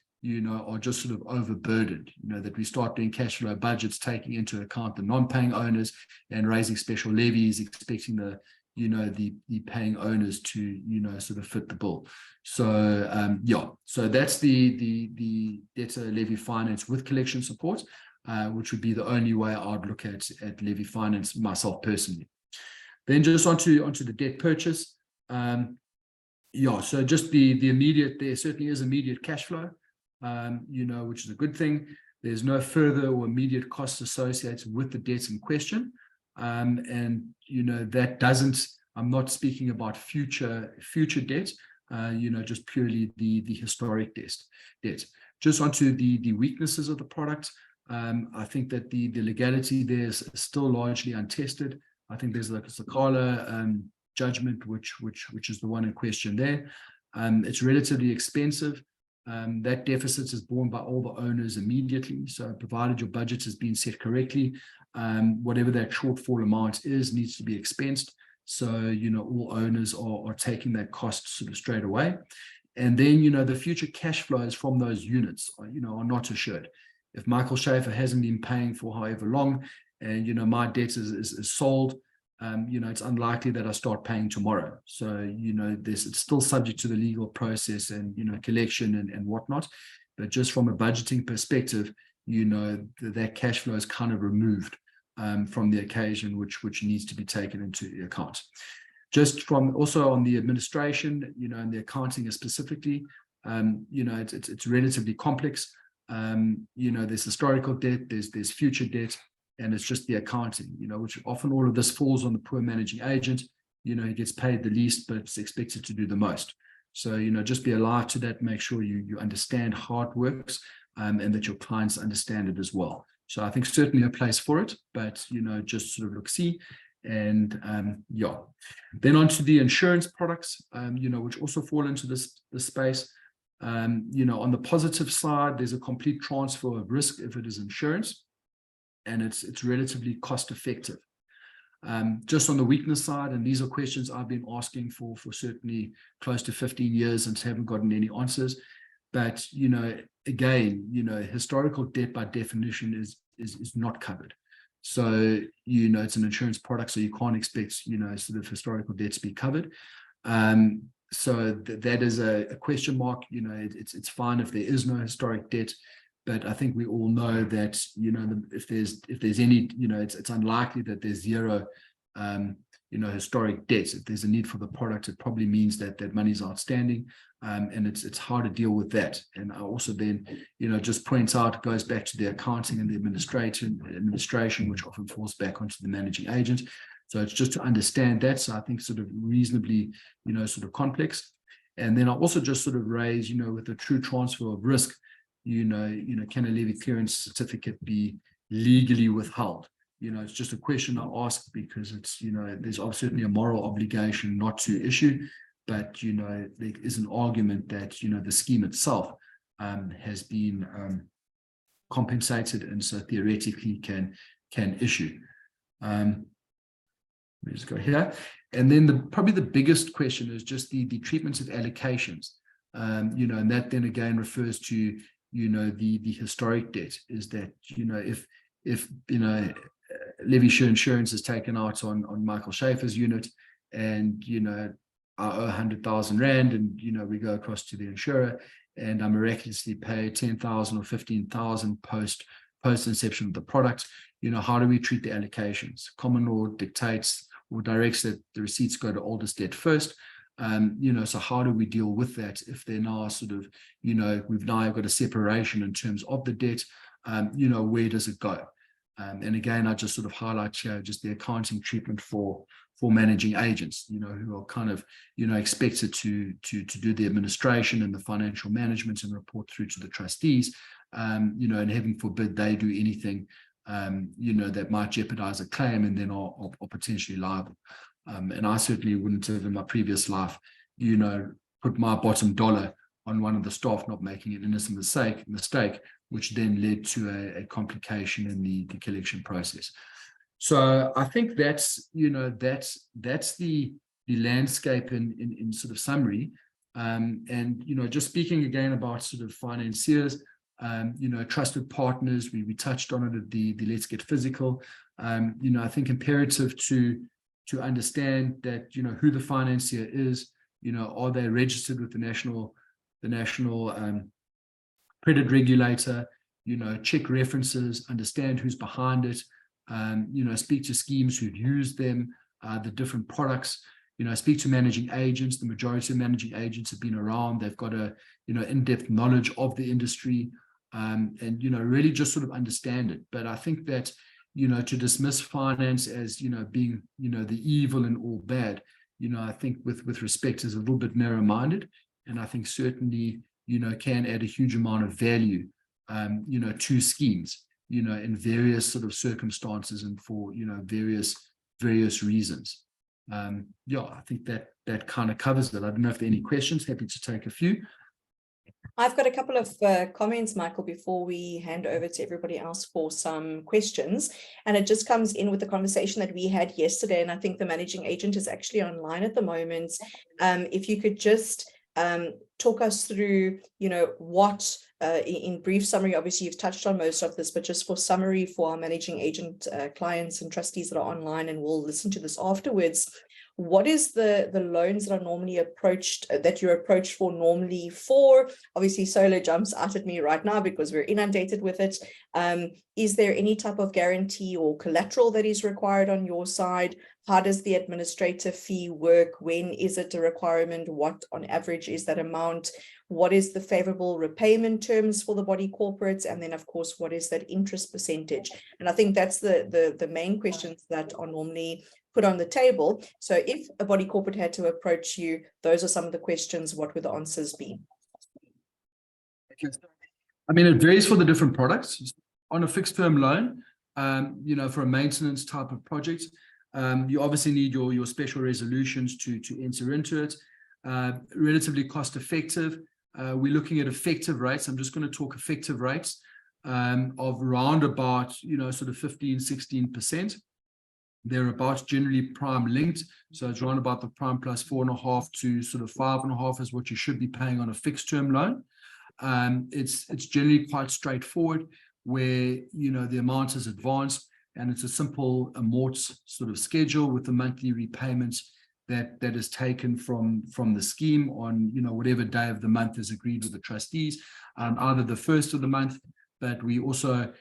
are just sort of overburdened, that we start doing cash flow budgets, taking into account the non-paying owners and raising special levies, expecting the paying owners to, sort of fit the bill. So, so that's the debtor levy finance with collection support, which would be the only way I'd look at levy finance myself personally. Then just onto the debt purchase. So just the immediate, there certainly is immediate cash flow, which is a good thing. There's no further or immediate costs associated with the debt in question. And, that doesn't, I'm not speaking about future debt, just purely the historic debt. Just onto the weaknesses of the product. I think that the legality there is still largely untested. I think there's like a Sakala judgment, which is the one in question there. It's relatively expensive. That deficit is borne by all the owners immediately. So provided your budget has been set correctly, whatever that shortfall amount is needs to be expensed. So, all owners are taking that cost sort of straight away. And then, the future cash flows from those units, are not assured. If Michael Schaefer hasn't been paying for however long, and, my debt is sold, it's unlikely that I start paying tomorrow. So, it's still subject to the legal process and, collection and whatnot. But just from a budgeting perspective, that cash flow is kind of removed from the occasion, which needs to be taken into account. Just from also on the administration, and the accounting specifically, it's relatively complex. There's historical debt, there's future debt, and it's just the accounting, which often all of this falls on the poor managing agent. He gets paid the least, but it's expected to do the most. So, just be alive to that, make sure you understand how it works, and that your clients understand it as well. So I think certainly a place for it, but, just sort of see. And then onto the insurance products, which also fall into this space. On the positive side, there's a complete transfer of risk if it is insurance, and it's relatively cost effective. Just on the weakness side, and these are questions I've been asking for certainly close to 15 years and haven't gotten any answers. But, again, historical debt by definition is not covered. So, it's an insurance product, so you can't expect, sort of historical debt to be covered. So that is a question mark. It's fine if there is no historic debt, but I think we all know that, if there's any, it's unlikely that there's zero, historic debt. If there's a need for the product, it probably means that that money is outstanding, and it's hard to deal with that. And I also then, just points out, it goes back to the accounting and the administration, which often falls back onto the managing agent. So it's just to understand that. So I think sort of reasonably, sort of complex. And then I also just sort of raise, with the true transfer of risk, can a levy clearance certificate be legally withheld? It's just a question I ask because it's, there's certainly a moral obligation not to issue, but, there is an argument that, the scheme itself has been compensated, and so theoretically can issue. Let me just go here. And then probably the biggest question is just the treatments of allocations. And that then again refers to, the historic debt, is that, if Levy Share Insurance is taken out on Michael Schaefer's unit, and, I owe 100,000 Rand, and, we go across to the insurer, and I miraculously pay 10,000 or 15,000 post inception of the product. How do we treat the allocations? Common law dictates or directs that the receipts go to oldest debt first. So how do we deal with that if they're now sort of, we've now got a separation in terms of the debt, where does it go? And again, I just sort of highlight here just the accounting treatment for managing agents, who are kind of, expected to do the administration and the financial management and report through to the trustees, and heaven forbid they do anything, that might jeopardize a claim and then are potentially liable. And I certainly wouldn't have in my previous life, put my bottom dollar on one of the staff not making an innocent mistake, which then led to a complication in the collection process. So I think that's the landscape in sort of summary. And just speaking again about sort of financiers, trusted partners, we touched on it at the Let's Get Physical. I think imperative to understand that, who the financier is, are they registered with the national credit regulator, check references, understand who's behind it, speak to schemes who've used them, the different products, speak to managing agents. The majority of managing agents have been around. They've got a, in-depth knowledge of the industry, and, really just sort of understand it. But I think that, to dismiss finance as, being, the evil and all bad, I think with respect is a little bit narrow-minded, and I think certainly, can add a huge amount of value, to schemes, in various sort of circumstances and for, various reasons. I think that kind of covers it. I don't know if there are any questions. Happy to take a few. I've got a couple of comments, Michael, before we hand over to everybody else for some questions. And it just comes in with the conversation that we had yesterday. And I think the managing agent is actually online at the moment. If you could just talk us through, what, in brief summary, obviously you've touched on most of this, but just for summary for our managing agent clients and trustees that are online, and we'll listen to this afterwards. What is the loans that are normally approached, that you're approached for normally for? Obviously, solar jumps out at me right now because we're inundated with it. Is there any type of guarantee or collateral that is required on your side? How does the administrative fee work? When is it a requirement? What on average is that amount? What is the favorable repayment terms for the body corporates? And then, of course, what is that interest percentage? And I think that's the main questions that are normally put on the table. So if a body corporate had to approach you, those are some of the questions. What would the answers be? I mean, it varies for the different products. On a fixed term loan, for a maintenance type of project, you obviously need your special resolutions to enter into it. Relatively cost effective. We're looking at effective rates. I'm just going to talk effective rates of around about, sort of 15-16%. They're about generally prime linked. So it's around about the prime plus 4.5 to sort of 5.5 is what you should be paying on a fixed term loan. It's generally quite straightforward where, the amount is advanced and it's a simple amort sort of schedule with the monthly repayments that is taken from the scheme on, whatever day of the month is agreed with the trustees, either the first of the month, but we also,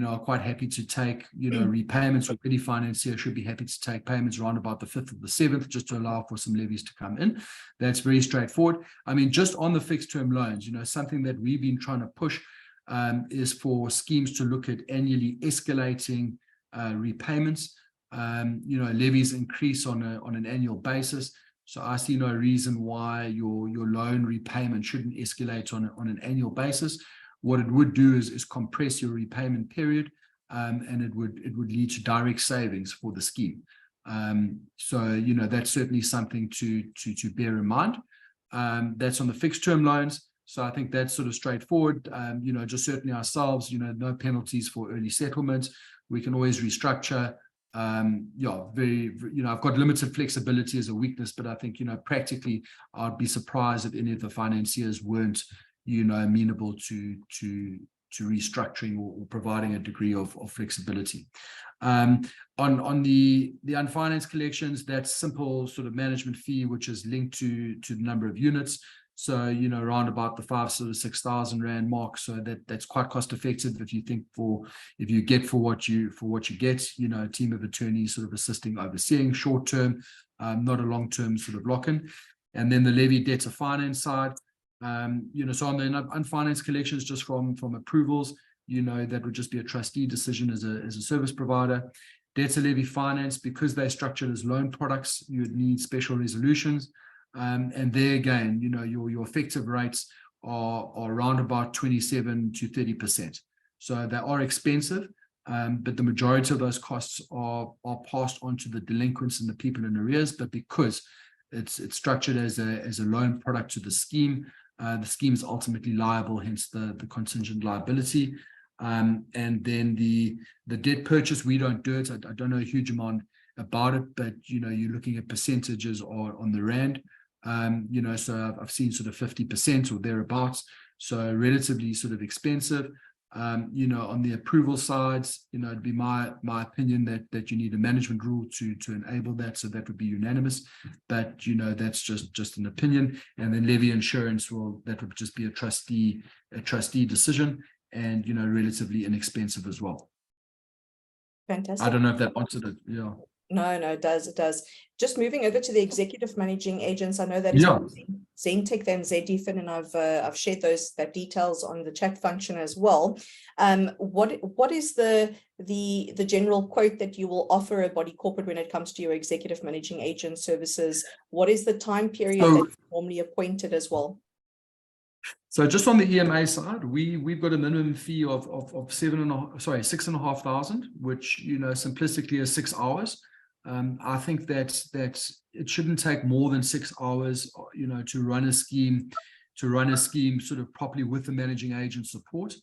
are quite happy to take, repayments, or any financier should be happy to take payments around about the 5th or the 7th, just to allow for some levies to come in. That's very straightforward. I mean, just on the fixed term loans, something that we've been trying to push is for schemes to look at annually escalating repayments. Levies increase on an annual basis. So I see no reason why your loan repayment shouldn't escalate on an annual basis. What it would do is compress your repayment period, and it would lead to direct savings for the scheme. So that's certainly something to bear in mind. That's on the fixed term loans. So I think that's sort of straightforward. Just certainly ourselves, no penalties for early settlement. We can always restructure. I've got limited flexibility as a weakness, but I think, practically I'd be surprised if any of the financiers weren't, amenable to restructuring or providing a degree of flexibility. On the unfinanced collections, that's simple sort of management fee, which is linked to the number of units. So, around about the 5,000 to 6,000 Rand mark. So that's quite cost effective if you get for what you get, a team of attorneys sort of assisting, overseeing short term, not a long term sort of lock-in. And then the levy debtor finance side, so on the unfinanced collections, just from approvals, that would just be a trustee decision as a service provider. Debtor levy finance, because they're structured as loan products, you would need special resolutions. And there again, your effective rates are around about 27 to 30%. So they are expensive, but the majority of those costs are passed on to the delinquents and the people in arrears. But because it's structured as a loan product to the scheme is ultimately liable, hence the contingent liability. And then the debt purchase, we don't do it. I don't know a huge amount about it, but you're looking at percentages on the Rand. So I've seen sort of 50% or thereabouts, so relatively sort of expensive. On the approval sides, it'd be my opinion that you need a management rule to enable that, so that would be unanimous. But that's just an opinion. And then levy insurance, that would just be a trustee decision, and relatively inexpensive as well. Fantastic. I don't know if that answered it. Yeah. No, it does. Just moving over to the executive managing agents. I know that is Zentech and ZDFin, and I've shared that details on the chat function as well. What is the general quote that you will offer a body corporate when it comes to your executive managing agent services? What is the time period that you're normally appointed as well? So just on the EMA side, we've got a minimum fee of 6,500, which simplistically is 6 hours. I think that it shouldn't take more than 6 hours, to run a scheme sort of properly with the managing agent support.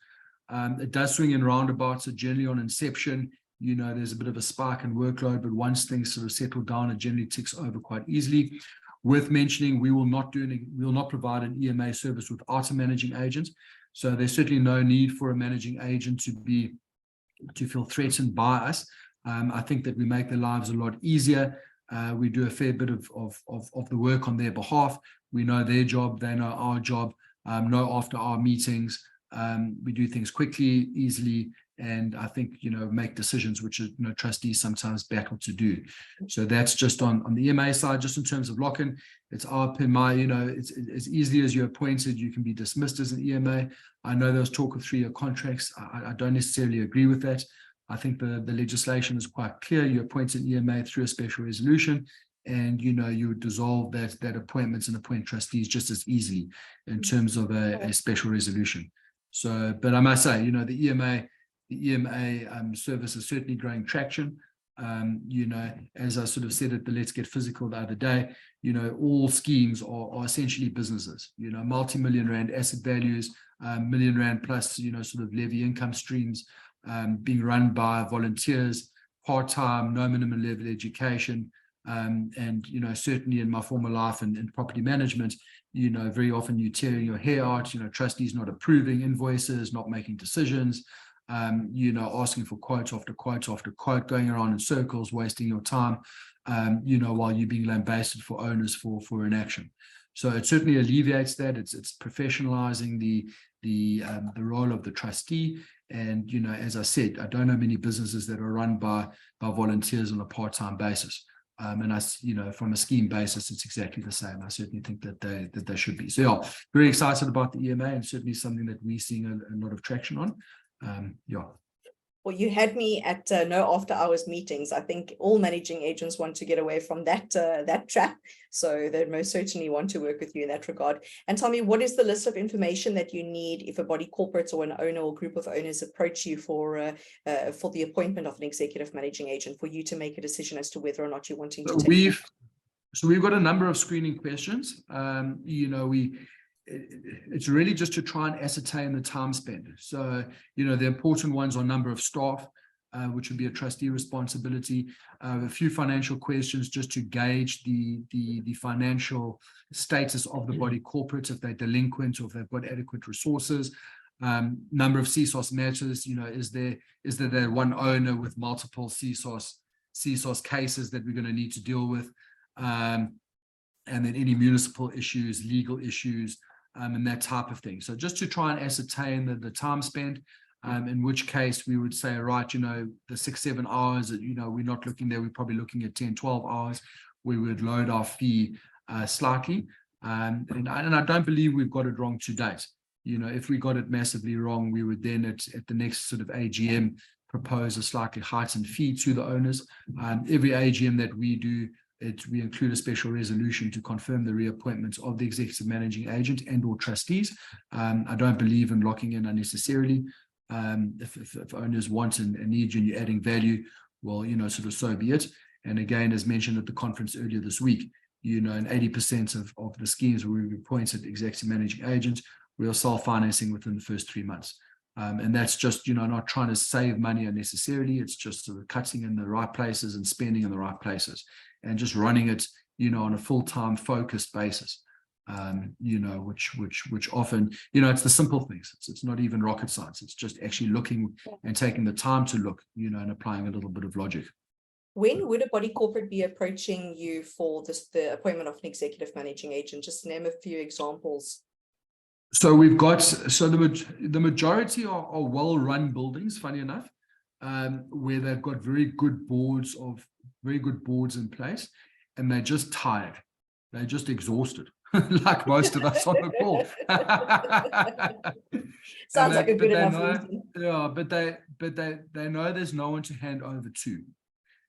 It does swing in roundabouts. So generally on inception, there's a bit of a spike in workload, but once things sort of settle down, it generally ticks over quite easily. Worth mentioning, we will not provide an EMA service without a managing agent. So there's certainly no need for a managing agent to feel threatened by us. I think that we make their lives a lot easier. We do a fair bit of the work on their behalf. We know their job, they know our job. No after our meetings. We do things quickly, easily, and I think make decisions which trustees sometimes battle to do. So that's just on the EMA side. Just in terms of lock-in, it's it's as easily as you're appointed, you can be dismissed as an EMA. I know there was talk of 3-year contracts. I don't necessarily agree with that. I think the legislation is quite clear. You appoint an EMA through a special resolution, and you would dissolve that appointments and appoint trustees just as easily in terms of a special resolution. So, but I must say, the EMA service is certainly growing traction. As I sort of said at the Let's Get Physical the other day, all schemes are essentially businesses, multi-million Rand asset values, million Rand plus, sort of levy income streams, being run by volunteers, part-time, no minimum level education. And certainly in my former life in property management, very often you tearing your hair out, trustees not approving invoices, not making decisions, asking for quote after quote after quote, going around in circles, wasting your time, while you're being lambasted for owners for inaction. So it certainly alleviates that. It's professionalizing the role of the trustee. And, you know, as I said, I don't know many businesses that are run by volunteers on a part-time basis. And you know, from a scheme basis, it's exactly the same. I certainly think that they should be. So yeah, very excited about the EMA, and certainly something that we're seeing a lot of traction on. Yeah. Well, you had me at no after hours meetings. I think all managing agents want to get away from that trap. So they most certainly want to work with you in that regard. And tell me, what is the list of information that you need if a body corporate or an owner or group of owners approach you for the appointment of an executive managing agent, for you to make a decision as to whether or not you're wanting to take? So we've got a number of screening questions. You know, it's really just to try and ascertain the time spent. So, you know, the important ones are number of staff, which would be a trustee responsibility, a few financial questions just to gauge the financial status of the body corporate, if they're delinquent or if they've got adequate resources. Number of CSOS matters, you know, is there one owner with multiple CSOS cases that we're going to need to deal with, and then any municipal issues, legal issues, and that type of thing. So just to try and ascertain the time spent, in which case we would say, right, you know, the 6-7 hours, you know, we're not looking there, we're probably looking at 10-12 hours. We would load our fee slightly. And I don't believe we've got it wrong to date. You know, if we got it massively wrong, we would then at the next sort of AGM propose a slightly heightened fee to the owners. Every AGM that we do, we include a special resolution to confirm the reappointments of the executive managing agent and or trustees. I don't believe in locking in unnecessarily. If owners want and need you and you're adding value, well, you know, sort of so be it. And again, as mentioned at the conference earlier this week, you know, in 80% of the schemes where we've appointed executive managing agents, we are self-financing within the first 3 months. And that's just, you know, not trying to save money unnecessarily. It's just sort of cutting in the right places and spending in the right places, and just running it, you know, on a full-time focused basis. You know, which often, you know, it's the simple things. It's not even rocket science. It's just actually looking and taking the time to look, you know, and applying a little bit of logic. When would a body corporate be approaching you for the appointment of an executive managing agent? Just name a few examples. So we've got, the majority are well-run buildings, funny enough, where they've got very good boards in place, and they're just tired. They're just exhausted, like most of us on the call. Sounds like a good enough reason. Yeah, but they know there's no one to hand over to,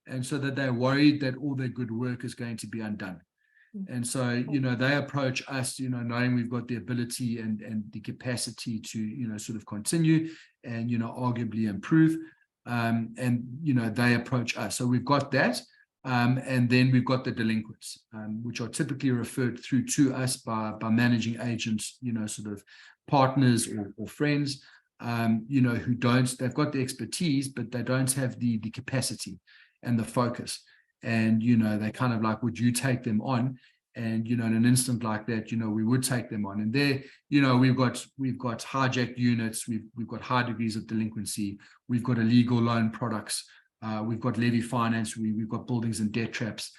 and so that they're worried that all their good work is going to be undone. And so, you know, they approach us, you know, knowing we've got the ability and the capacity to, you know, sort of continue and, you know, arguably improve. And, you know, they approach us. So we've got that. And then we've got the delinquents, which are typically referred through to us by managing agents, you know, sort of partners or friends, you know, they've got the expertise, but they don't have the capacity and the focus. And, you know, they kind of like, would you take them on? And, you know, in an instant like that, you know, we would take them on. And there, you know, we've got hijacked units, we've got high degrees of delinquency, we've got illegal loan products, we've got levy finance, we've got buildings and debt traps,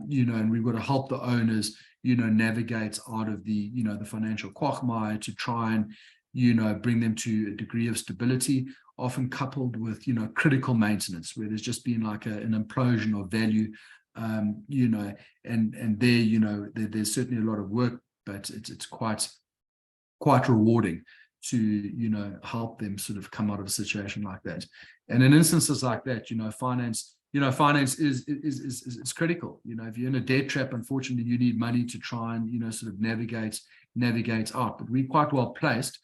you know, and we've got to help the owners, you know, navigate out of the, you know, the financial quagmire to try and, you know, bring them to a degree of stability, often coupled with, you know, critical maintenance, where there's just been like an implosion of value, you know, and there, you know, there's certainly a lot of work, but it's quite rewarding to, you know, help them sort of come out of a situation like that. And in instances like that, you know, finance is critical. You know, if you're in a debt trap, unfortunately, you need money to try and, you know, sort of navigate out. But we're quite well placed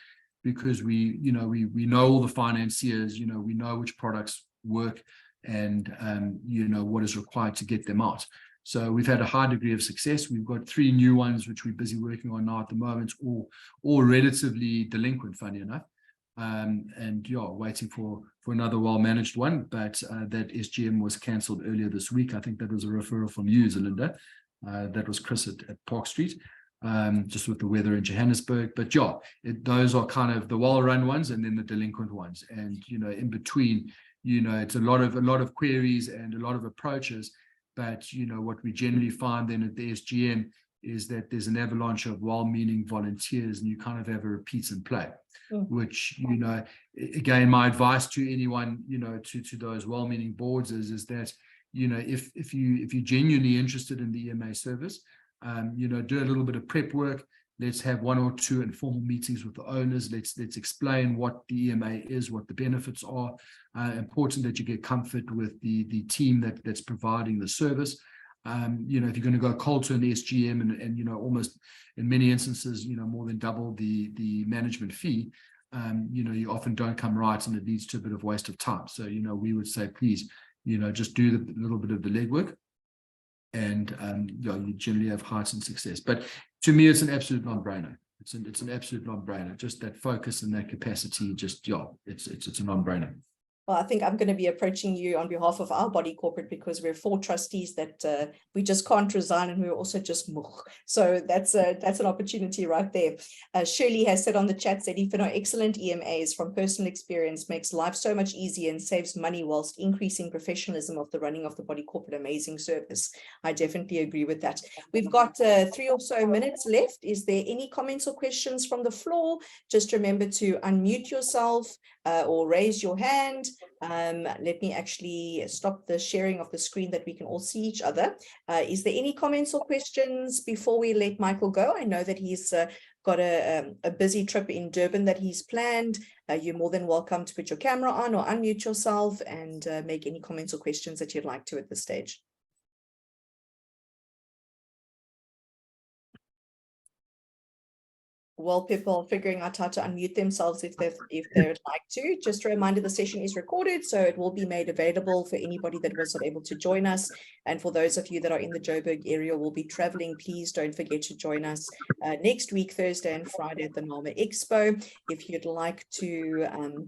because we know all the financiers, you know, we know which products work and, you know, what is required to get them out. So we've had a high degree of success. We've got 3 new ones, which we're busy working on now at the moment, all relatively delinquent, funny enough. And yeah, waiting for another well-managed one, but that SGM was cancelled earlier this week. I think that was a referral from you, Zelinda. That was Chris at Park Street. Just with the weather in Johannesburg, but yeah, those are kind of the well-run ones and then the delinquent ones. And, you know, in between, you know, it's a lot of queries and a lot of approaches, but, you know, what we generally find then at the SGM is that there's an avalanche of well-meaning volunteers, and you kind of have a repeat and play, which, you know, again, my advice to anyone, you know, to those well-meaning boards is that, you know, if you're genuinely interested in the EMA service, you know, do a little bit of prep work. Let's have 1 or 2 informal meetings with the owners. Let's explain what the EMA is, what the benefits are. Important that you get comfort with the team that's providing the service. You know, if you're going to go cold to an SGM and you know, almost in many instances, you know, more than double the management fee, you know, you often don't come right, and it leads to a bit of waste of time. So, you know, we would say, please, you know, just do the little bit of the legwork, and you know, you generally have heightened success. But to me, it's an absolute non-brainer. It's an absolute non-brainer. Just that focus and that capacity, just, yeah, it's a non-brainer. Well, I think I'm going to be approaching you on behalf of our body corporate, because we're 4 trustees that we just can't resign, and we're also just moch. So that's an opportunity right there. Shirley has said on the chat, ZDFin are excellent EMAs. From personal experience, makes life so much easier and saves money whilst increasing professionalism of the running of the body corporate. Amazing service. I definitely agree with that. We've got 3 or so minutes left. Is there any comments or questions from the floor? Just remember to unmute yourself or raise your hand. Let me actually stop the sharing of the screen that we can all see each other. Is there any comments or questions before we let Michael go? I know that he's got a busy trip in Durban that he's planned. You're more than welcome to put your camera on or unmute yourself and make any comments or questions that you'd like to at this stage. While people are figuring out how to unmute themselves if they'd like to. Just a reminder, the session is recorded, so it will be made available for anybody that was not able to join us. And for those of you that are in the Joburg area, will be traveling, please don't forget to join us next week, Thursday and Friday at the NAMA Expo. If you'd like to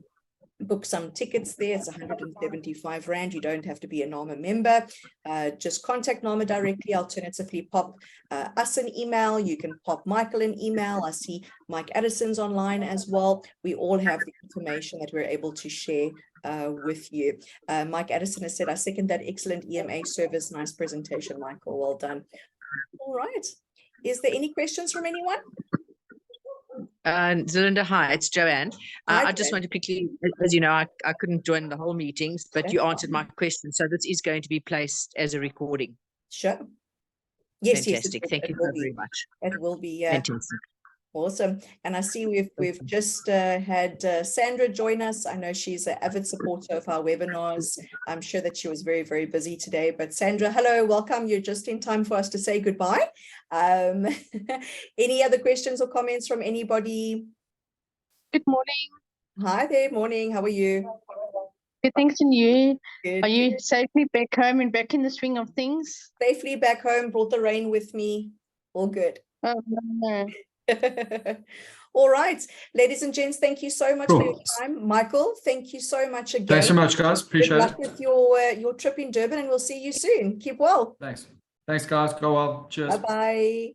book some tickets there, it's 175 Rand. You don't have to be a NAMA member. Just contact NAMA directly. Alternatively, pop us an email. You can pop Michael an email. I see Mike Addison's online as well. We all have the information that we're able to share with you. Mike Addison has said, I second that. Excellent EMA service. Nice presentation, Michael. Well done. All right. Is there any questions from anyone? Zelinda, hi, it's Joanne. Hi, I just want to quickly, as you know, I couldn't join the whole meetings, but That's you answered fine. my question. So this is going to be placed as a recording. Sure. Yes, Fantastic. yes. Thank you so very much. It will be, yeah. Fantastic. Awesome. And I see we've just had Sandra join us. I know she's an avid supporter of our webinars. I'm sure that she was very, very busy today. But Sandra, hello, welcome. You're just in time for us to say goodbye. Any other questions or comments from anybody? Good morning. Hi there, morning. How are you? Good, thanks, and you? Good. Are you safely back home and back in the swing of things? Safely back home, brought the rain with me. All good. Oh, no. All right, ladies and gents, thank you so much for your time. Michael, thank you so much again. Thanks so much, guys. Appreciate Good luck with your trip in Durban, and we'll see you soon. Keep well. Thanks, guys. Go well. Cheers. Bye-bye.